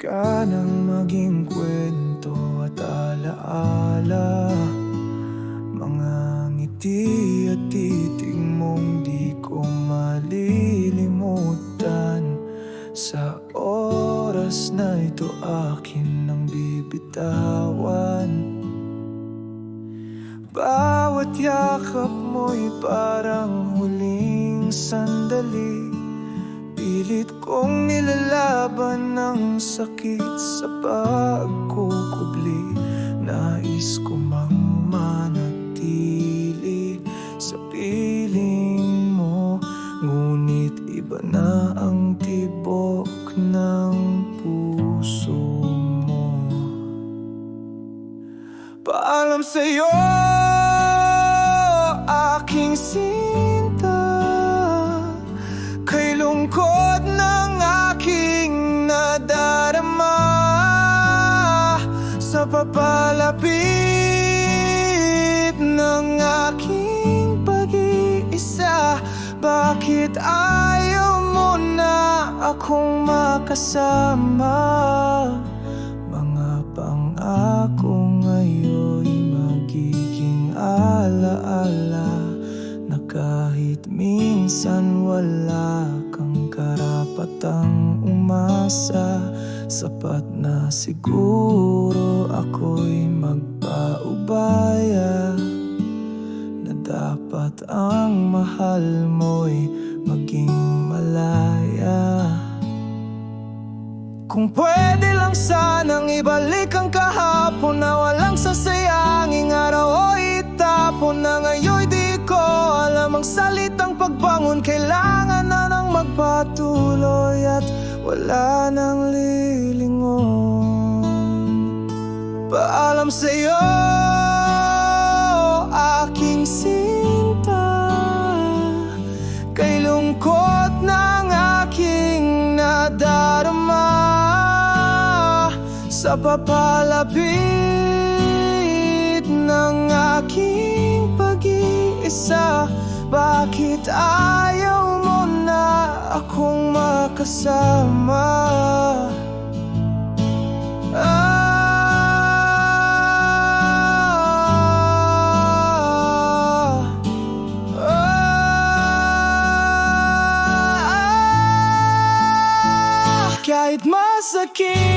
ka nang maging kwento at alaala, mga ngiti at titig mong di ko malilimutan. Sa oras na ito akin nang bibitawan. Bawat yakap mo'y parang huling sandali, pilit kong nilalaban ng sakit sa pagkukubli. Nais ko mang manatili sa piling mo, ngunit iba na ang tibok ng puso mo. Paalam sa'yo, aking sinta, kay lungkot ng aking nadarama. Sa papalapit ng aking pag-iisa, bakit ayaw mo na akong makasama? Mga pangako ngayon'y magiging alaala, na kahit minsan wala kang karapatang umasa. Sapat na siguro ako'y magpaubaya, na dapat ang mahal mo'y maging malaya. Kung pwede lang sanang ibalik ang kahapon, na walang sasayanging araw o itapon, na ngayon'y di ko alam ang salitang pagbangon. Kailangan na nang magpatuloy at wala nang lilingon. Paalam sa'yo, aking sinta, kay lungkot ng aking nadarama. Sa papalapit ng aking pag-iisa, bakit ayaw mo na akong makasama? Kahit masakit